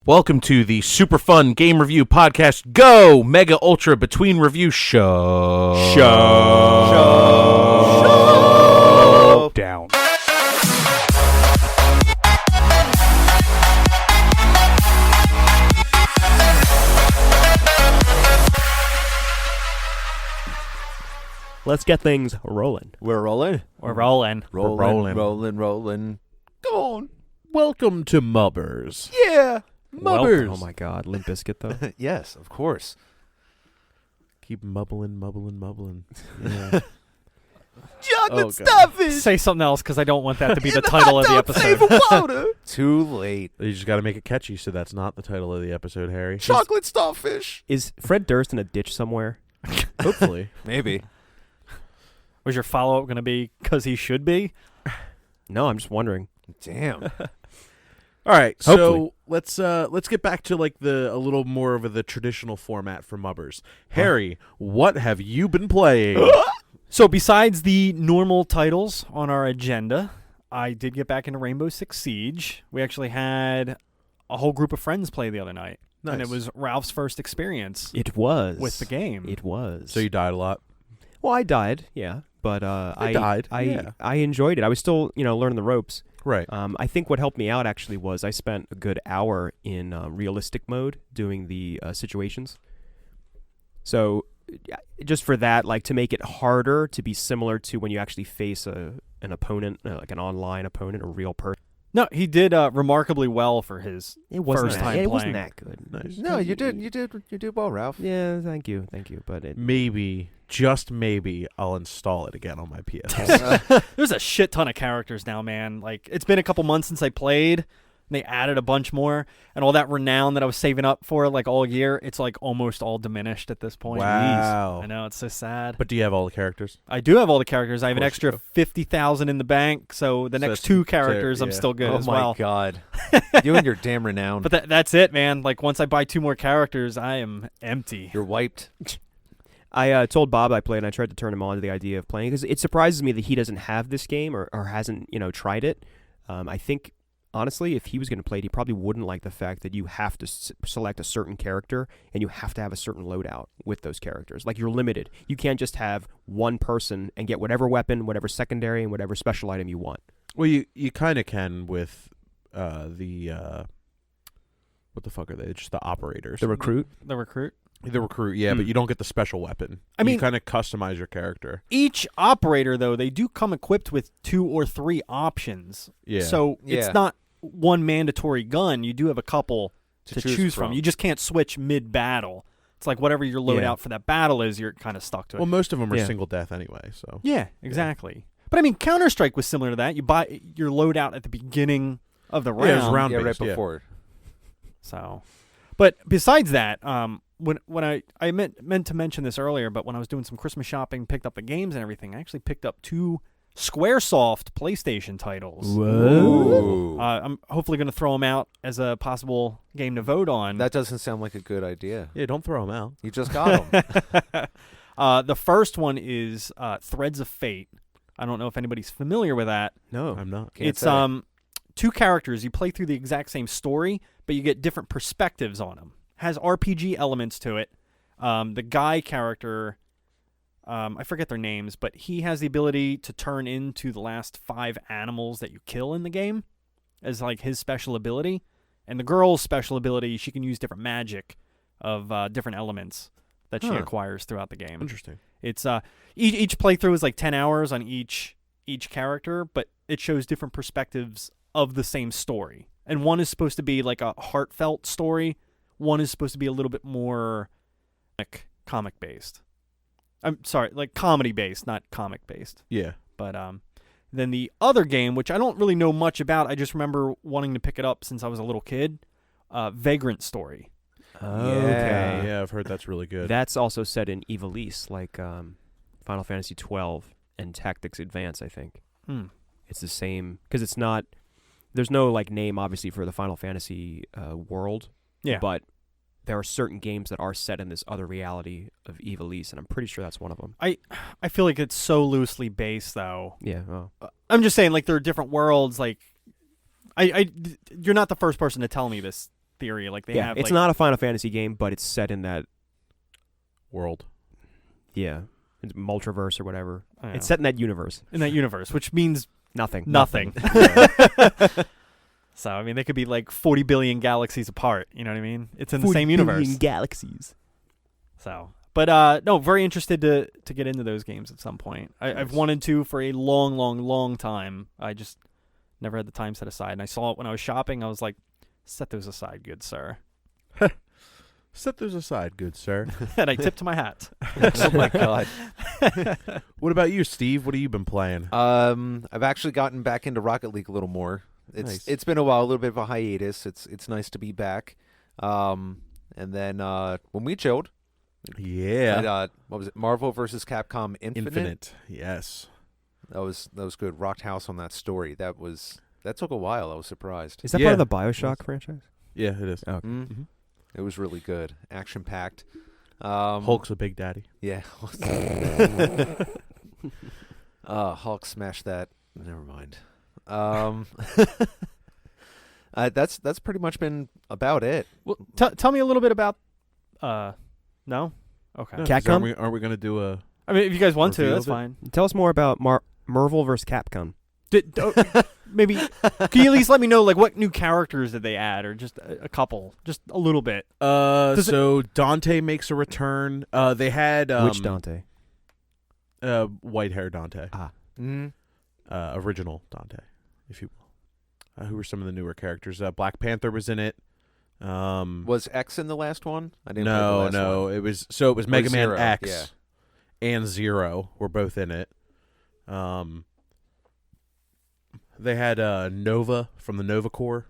Welcome to the super fun game review podcast. Go Mega Ultra Between Review Show. Down. Let's get things rolling. We're rolling. We're rolling. Rolling. Go on. Welcome to MUBRS. Yeah. MUBRS. Oh my God, Limp Bizkit though. Yes, of course. Keep mubbling. Yeah. Chocolate Starfish. Say something else because I don't want that to be the title of the episode. Water. Too late. You just got to make it catchy, so that's not the title of the episode, Harry. Chocolate Starfish. Is Fred Durst in a ditch somewhere? Hopefully. Maybe. Was your follow-up going to be because he should be? No, I'm just wondering. Damn. All right, so Hopefully. let's get back to like a little more of the traditional format for MUBRS. Harry, what have you been playing? So besides the normal titles on our agenda, I did get back into Rainbow Six Siege. We actually had a whole group of friends play the other night. Nice. And it was Ralph's first experience It was with the game. It was. So you died a lot. Well, I died, yeah, but I died, yeah. I enjoyed it. I was still, learning the ropes. Right. I think what helped me out actually was I spent a good hour in realistic mode doing the situations. So just for that, like to make it harder to be similar to when you actually face an opponent, like an online opponent, a real person. No, he did remarkably well for his It wasn't first that, time it wasn't playing. that good. Nice. No, you did well, Ralph. Yeah, thank you. But it Maybe, just maybe, I'll install it again on my PS. There's a shit ton of characters now, man. Like, it's been a couple months since I played. And they added a bunch more. And all that renown that I was saving up for, like, all year, it's, like, almost all diminished at this point. Wow. I know, it's so sad. But do you have all the characters? I do have all the characters. I have an course extra you do. 50,000 in the bank. So the So next that's two characters, I'm yeah. still good Oh as my well. God. You and your damn renown. But that's it, man. Like, once I buy two more characters, I am empty. You're wiped. I told Bob I played, and I tried to turn him on to the idea of playing because it surprises me that he doesn't have this game or hasn't, tried it. I think, honestly, if he was going to play it, he probably wouldn't like the fact that you have to select a certain character and you have to have a certain loadout with those characters. Like, you're limited. You can't just have one person and get whatever weapon, whatever secondary, and whatever special item you want. Well, you kind of can with the what the fuck are they? Just the operators. The recruit? The recruit. The recruit, yeah, but you don't get the special weapon. I mean, you kind of customize your character. Each operator, though, they do come equipped with 2 or 3 options. Yeah. So Yeah. it's not one mandatory gun. You do have a couple to choose from. You just can't switch mid-battle. It's like whatever your loadout for that battle is, you're kind of stuck to it. Well, most of them are Yeah. single death anyway, so. Yeah, exactly. But I mean, Counter-Strike was similar to that. You buy your loadout at the beginning of the round. Yeah, it was round Yeah, right based, before. So, but besides that, when I meant to mention this earlier, but when I was doing some Christmas shopping, picked up the games and everything, I actually picked up 2 SquareSoft PlayStation titles. Ooh. I'm hopefully going to throw them out as a possible game to vote on. That doesn't sound like a good idea. Yeah, don't throw them out. You just got them. The first one is Threads of Fate. I don't know if anybody's familiar with that. No. I'm not. Can't It's say. 2 characters. You play through the exact same story, but you get different perspectives on them. Has RPG elements to it. The guy character, I forget their names, but he has the ability to turn into the last 5 animals that you kill in the game as like his special ability. And the girl's special ability, she can use different magic of different elements that she acquires throughout the game. Interesting. It's each playthrough is like 10 hours on each character, but it shows different perspectives of the same story. And one is supposed to be like a heartfelt story. One is supposed to be a little bit more like comic based. I'm sorry, like comedy based, not comic based. Yeah. But then the other game, which I don't really know much about, I just remember wanting to pick it up since I was a little kid, Vagrant Story. Okay. Yeah, I've heard that's really good. That's also set in Ivalice, like Final Fantasy 12 and Tactics Advance, I think. It's the same, because it's not, there's no like name obviously for the Final Fantasy world. Yeah. But there are certain games that are set in this other reality of Ivalice, and I'm pretty sure that's one of them. I feel like it's so loosely based, though. Yeah. Well. I'm just saying, like, there are different worlds. Like, you're not the first person to tell me this theory. Like they Yeah, have. it's like, not a Final Fantasy game, but it's set in that. World. Yeah, it's Multiverse or whatever. I don't It's know, set in that universe. in that universe, which means Nothing. nothing. So I mean, they could be like 40 billion galaxies apart. You know what I mean? It's in the same universe. Galaxies. So, but no, very interested to get into those games at some point. I've wanted to for a long, long, long time. I just never had the time set aside. And I saw it when I was shopping. I was like, set those aside, good sir. Set those aside, good sir. And I tipped my hat. Oh my god. What about you, Steve? What have you been playing? I've actually gotten back into Rocket League a little more. Nice. It's been a while, a little bit of a hiatus. It's nice to be back. And then when we chilled, Yeah. played, what was it? Marvel vs. Capcom Infinite. Yes. That was good. Rocked house on that story. That took a while. I was surprised. Is that Yeah. part of the BioShock franchise? Yeah, it is. Oh, Mhm. It was really good. Action packed. Hulk's a big daddy. Yeah. Hulk smashed that. Never mind. That's pretty much been about it. Well, tell me a little bit about. No. Okay. No, 'cause Catcom? Aren't we going to do a... I mean, if you guys want to, Reveal that's it? fine. Tell us more about Marvel vs. Capcom. Maybe can you at least let me know like what new characters did they add, or just a couple, just a little bit. So Dante makes a return. They had Which Dante? white hair Dante, Mm-hmm. original Dante, if you will. Who were some of the newer characters? Black Panther was in it. Was X in the last one? I didn't. play the No, last no, one. it was Mega Man Zero, X yeah. and Zero were both in it. They had Nova from the Nova Corps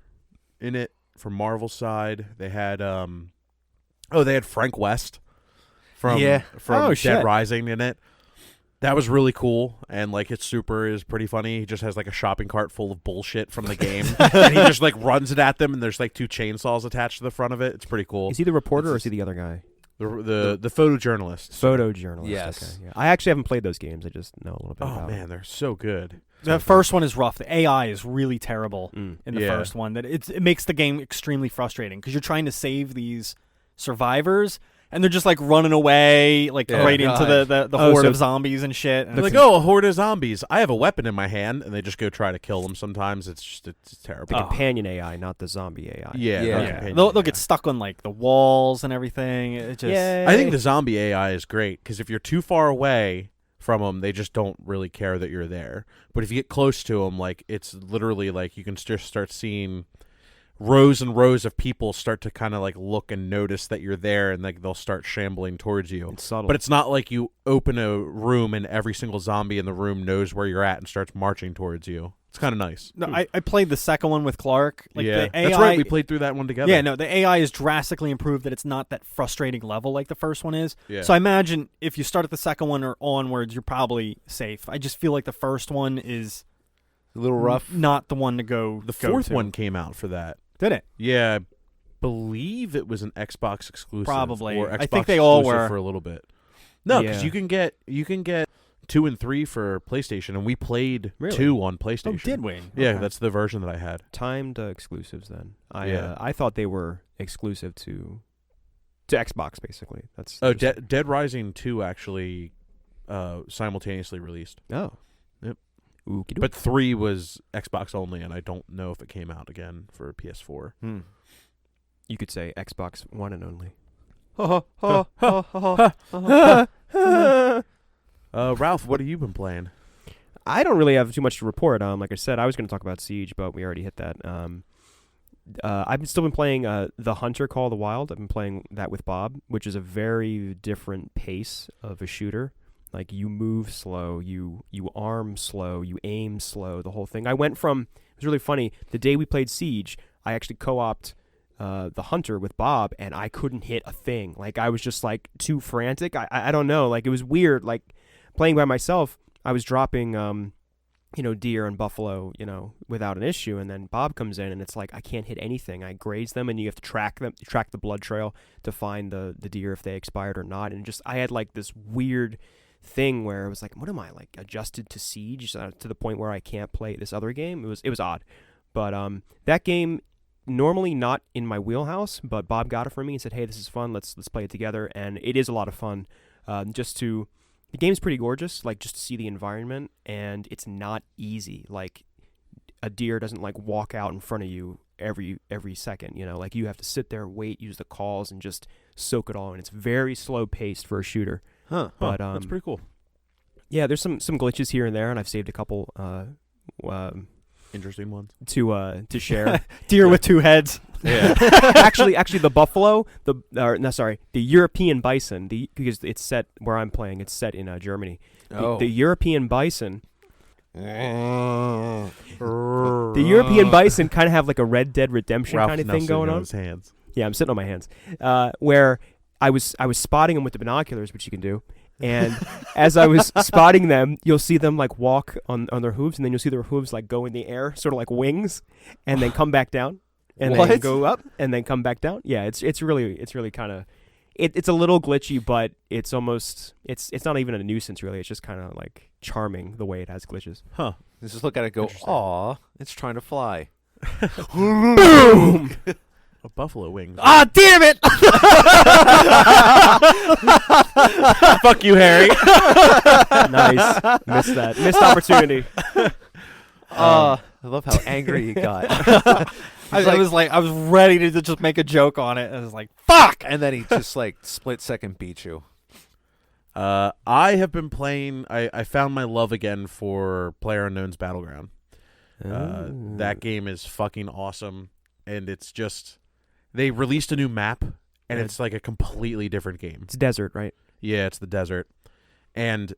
in it from Marvel's side. They had they had Frank West from Oh, Dead shit. Rising in it. That was really cool, and like his super is pretty funny. He just has like a shopping cart full of bullshit from the game, and he just like runs it at them, and there's like 2 chainsaws attached to the front of it. It's pretty cool. Is he the reporter or It's is he the other guy? The photojournalist? Photojournalist. Yes. Okay, yeah. I actually haven't played those games. I just know a little bit Oh about man, they're so good. The first one is rough. The AI is really terrible them. in the Yeah. first one. That it makes the game extremely frustrating because you're trying to save these survivors. And they're just like running away, like Yeah. right into the Oh, horde so of zombies and shit. And They're like, oh, a horde of zombies. I have a weapon in my hand, and they just go try to kill them. Sometimes it's terrible. The companion AI, not the zombie AI. Yeah, Yeah. not yeah. companion They'll AI. get stuck on like the walls and everything. It just Yeah. I think the zombie AI is great because if you're too far away from them, they just don't really care that you're there. But if you get close to them, like it's literally like you can just start seeing rows and rows of people start to kind of like look and notice that you're there, and like they'll start shambling towards you. It's subtle. But it's not like you open a room and every single zombie in the room knows where you're at and starts marching towards you. It's kind of nice. No, I played the second one with Clark. Like yeah, the AI, that's right. We played through that one together. Yeah, no, the AI is drastically improved. That it's not that frustrating level like the first one is. Yeah. So I imagine if you start at the second one or onwards, you're probably safe. I just feel like the first one is A little rough. not the one to go. The go fourth to. one came out for that. Did it? Yeah, I believe it was an Xbox exclusive. Probably. Or Xbox I think they all exclusive were. for a little bit. No, because Yeah. you can get 2 and 3 for PlayStation, and we played Really? 2 on Oh, PlayStation. did we? Yeah, Okay. that's the version that I had. timed exclusives. Then Yeah. I thought they were exclusive to Xbox. Basically, that's Oh, Dead Rising 2 actually simultaneously released, oh. Yep. Okie-doke. but 3 was Xbox only, and I don't know if it came out again for PS4. You could say Xbox One and only. Ralph, what have you been playing? I don't really have too much to report. Like I said, I was going to talk about Siege, but we already hit that. I've still been playing The Hunter Call of the Wild. I've been playing that with Bob, which is a very different pace of a shooter. Like, you move slow, you arm slow, you aim slow, the whole thing. I went from, it was really funny, the day we played Siege, I actually co-opted The Hunter with Bob, and I couldn't hit a thing. Like, I was just, like, too frantic. I don't know. Like, it was weird. Like, playing by myself, I was dropping, deer and buffalo, without an issue, and then Bob comes in, and it's like, I can't hit anything. I graze them, and you have to track the blood trail to find the deer if they expired or not, and just, I had, like, this weird thing where it was like, what am I, like, adjusted to Siege to the point where I can't play this other game? It was odd. But that game normally not in my wheelhouse, but Bob got it for me and said, "Hey, this is fun. Let's play it together." And it is a lot of fun. The game's pretty gorgeous. Like just to see the environment, and it's not easy. Like a deer doesn't like walk out in front of you every second. You know, like you have to sit there, wait, use the calls, and just soak it all in. It's very slow paced for a shooter. But that's pretty cool. Yeah, there's some glitches here and there, and I've saved a couple Interesting ones to share. Deer with 2 heads. Yeah. actually, the buffalo, the European bison, because it's set where I'm playing. It's set in Germany. The European bison. The European bison kind of have like a Red Dead Redemption kind of thing going on. His hands. Yeah, I'm sitting on my hands. Where I was spotting them with the binoculars, which you can do. And as I was spotting them, you'll see them like walk on their hooves, and then you'll see their hooves like go in the air, sort of like wings, and then come back down, and then go up, and then come back down. Yeah, it's really kind of it's a little glitchy, but it's not even a nuisance really. It's just kind of like charming the way it has glitches. Huh. Just look at it, go, aw, it's trying to fly. Boom! A buffalo wings. Ah, damn it! Fuck you, Harry. Nice. Missed opportunity. I love how angry he got. I was ready to just make a joke on it. I was like, fuck! And then he just like split second beat you. I have been playing. I found my love again for PlayerUnknown's Battleground. That game is fucking awesome, and it's just they released a new map, and it's like a completely different game. It's desert, right? Yeah, it's the desert, and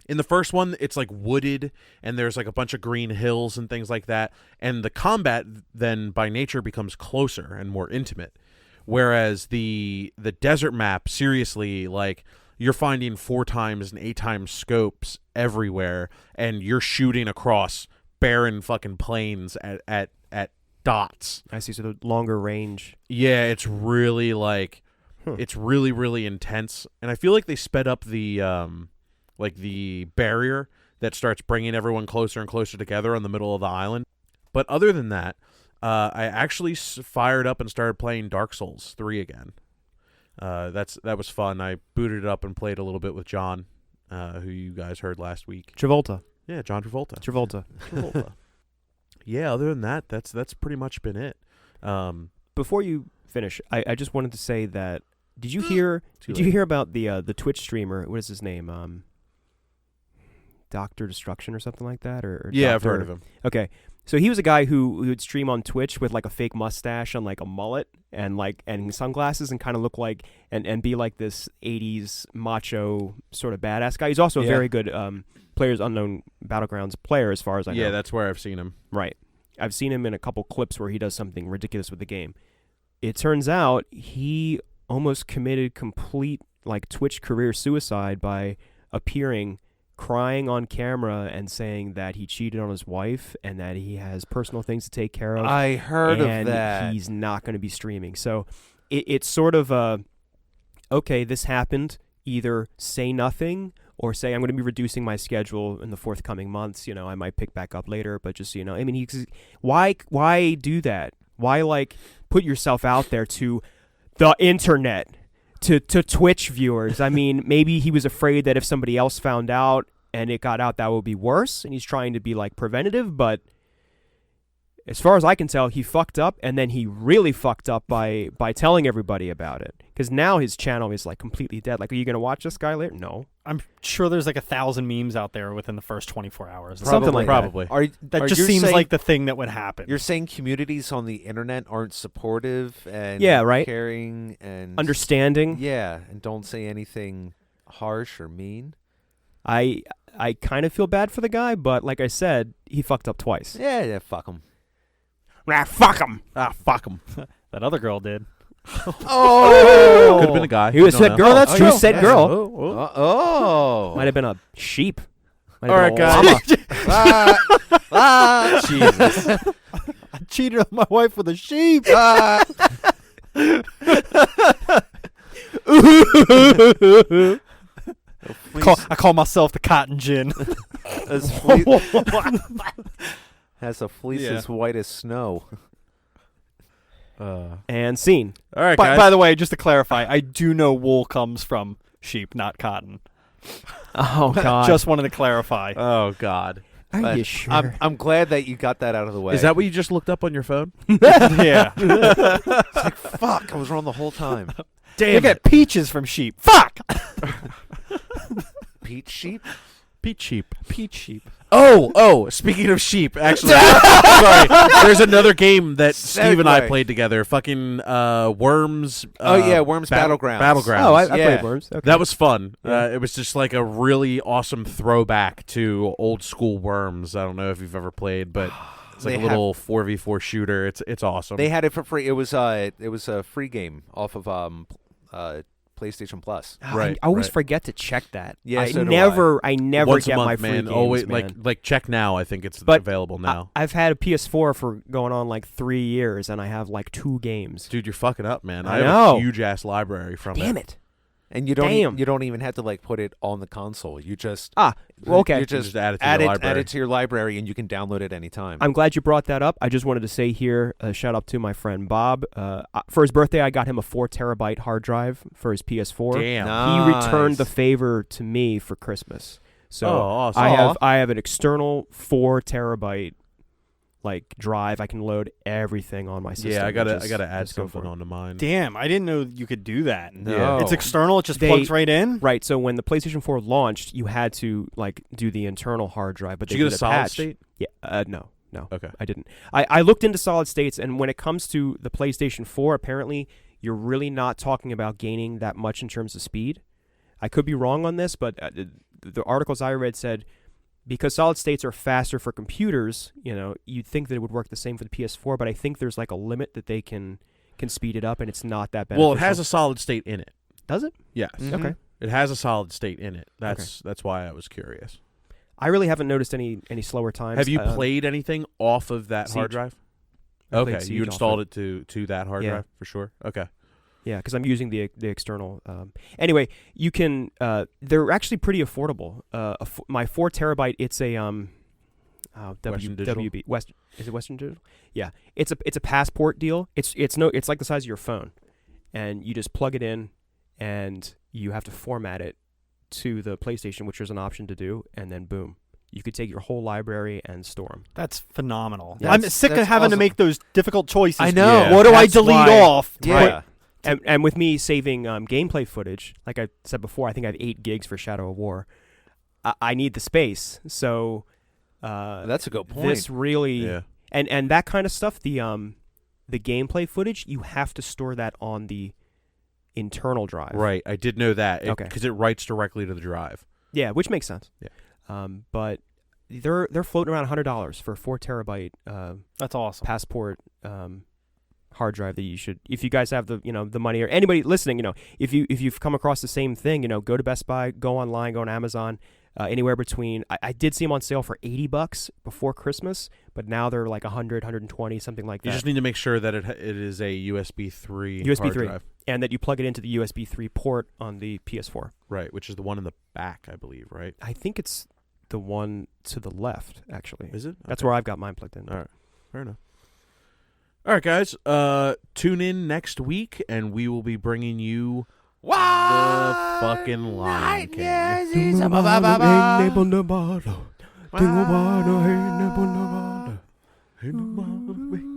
in the first one, it's like wooded, and there's like a bunch of green hills and things like that, and the combat then by nature becomes closer and more intimate. Whereas the desert map, seriously, like you're finding 4 times and 8 times scopes everywhere, and you're shooting across barren fucking plains at dots. I see. So the longer range. Yeah, it's really like it's really, really intense, and I feel like they sped up the the barrier that starts bringing everyone closer and closer together on the middle of the island. But other than that, I actually fired up and started playing Dark Souls 3 again. That was fun. I booted it up and played a little bit with John, who you guys heard last week. Travolta. Yeah, John Travolta. Travolta. Yeah, other than that, that's pretty much been it. Before you finish, I just wanted to say that did you hear about the Twitch streamer? What is his name? Dr. Destruction or something like that? Or yeah, I've heard of him. Okay. So he was a guy who would stream on Twitch with like a fake mustache and like a mullet and sunglasses and kind of look like and be like this 80s macho sort of badass guy. He's also a very good PlayerUnknown Battlegrounds player as far as I know. Yeah, that's where I've seen him. Right. I've seen him in a couple clips where he does something ridiculous with the game. It turns out he almost committed complete like Twitch career suicide by appearing crying on camera and saying that he cheated on his wife and that he has personal things to take care of. I heard of that. And he's not going to be streaming. So it's sort of okay, this happened. Either say nothing or say I'm going to be reducing my schedule in the forthcoming months. You know, I might pick back up later, but just so you know, I mean, why do that? Why like put yourself out there to the internet? To Twitch viewers. I mean, maybe he was afraid that if somebody else found out and it got out, that would be worse, and he's trying to be like preventative, but as far as I can tell, he fucked up, and then he really fucked up by telling everybody about it, because now his channel is like completely dead. Like, are you going to watch this guy later? No. I'm sure there's like 1,000 memes out there within the first 24 hours. Something like probably. That just seems like the thing that would happen. You're saying communities on the internet aren't supportive and caring and understanding. Yeah, and don't say anything harsh or mean. I kind of feel bad for the guy, but like I said, he fucked up twice. Yeah, fuck him. Fuck him. Fuck him. That other girl did. Oh! Could have been a guy. He was said girl. That's true. Said girl. Oh. Might have been a sheep. All right, guys. Jesus. I cheated on my wife with a sheep. I call myself the cotton gin. Has a fleece as white as snow. And scene. All right, guys. By the way, just to clarify, I do know wool comes from sheep, not cotton. Oh God. Just wanted to clarify. Oh God. Are But you sure? I'm glad that you got that out of the way. Is that what you just looked up on your phone? Yeah. It's like, fuck, I was wrong the whole time. You get peaches from sheep. Fuck. Peach sheep? Peach sheep. Peach sheep. Oh, speaking of sheep, actually, sorry, there's another game that Steve and I Segue. played together. Fucking Worms. Worms Battlegrounds. Battlegrounds. Oh, I Yeah. played Worms. Okay. That was fun. Yeah. It was just like a really awesome throwback to old school Worms. I don't know if you've ever played, but it's like They a little 4v4 shooter. It's awesome. They had it for free. It was a free game off of PlayStation Plus. Oh, Right, I always right. forget to check that. Yeah, I so do never Once get a month, my free man. games, Always man. like check now. I think it's But available now. I've had a PS4 for going on like 3 years, and I have like 2 games. Dude, you're fucking up, man. I have know. a huge ass library from Damn it. it! And you don't Damn. you don't even have to like put it on the console. You just Well, okay. You just add it to add your it library. add it to your library, and you can download it anytime. I'm glad you brought that up. I just wanted to say here, shout out to my friend Bob. For his birthday, I got him a 4 terabyte hard drive for his PS4. Damn. He returned Nice. the favor to me for Christmas. So Oh, awesome. I have an external 4 terabyte like drive. I can load everything on my system. Yeah, I gotta which is- add just go something for it. onto mine. Damn, I didn't know you could do that. No. It's external. It just They- plugs right in. Right. So when the PlayStation 4 launched, you had to like do the internal hard drive, but Did they you get did a solid patch. state? Yeah. No. Okay. I didn't. I looked into solid states, and when it comes to the PlayStation 4, apparently you're really not talking about gaining that much in terms of speed. I could be wrong on this, but the articles I read said because solid states are faster for computers, you'd think that it would work the same for the PS4, but I think there's like a limit that they can speed it up, and it's not that beneficial. Well, it has a solid state in it. Does it? Yes. Mhm. Okay. It has a solid state in it. That's why I was curious. I really haven't noticed any slower times. Have you played anything off of that hard Siege. drive? I played Okay, Siege you off installed it to that hard Yeah. drive for sure. Okay. Yeah, because I'm using the external. Anyway, you can. They're actually pretty affordable. My 4 terabyte. It's a Western Digital? WB West. Is it Western Digital? Yeah, it's a passport deal. It's like the size of your phone, and you just plug it in, and you have to format it to the PlayStation, which is an option to do, and then boom, you could take your whole library and store them. That's phenomenal. Yeah, I'm that's- sick of that's having to awesome. make those difficult choices. I know. Yeah. What do I That's delete why- off? Yeah. And with me saving gameplay footage, like I said before, I think I have 8 gigs for Shadow of War. I need the space, so That's a good point. this really Yeah. and that kind of stuff. The gameplay footage, you have to store that on the internal drive. Right. I did know that. Okay. Because it writes directly to the drive. Yeah, which makes sense. Yeah. But they're floating around $100 for a 4 terabyte That's awesome. passport hard drive that you should, if you guys have the the money, or anybody listening, if you've come across the same thing, go to Best Buy, go online, go on Amazon, anywhere between. I did see them on sale for $80 before Christmas, but now they're like 100, 120, something like that. You just need to make sure that it is a USB 3 USB hard 3. drive. And that you plug it into the USB 3 port on the PS4. Right, which is the one in the back, I believe, right? I think it's the one to the left, actually. Is it? That's Okay. where I've got mine plugged in. All right. Fair enough. All right, guys. Tune in next week, and we will be bringing you the fucking Lion King. King.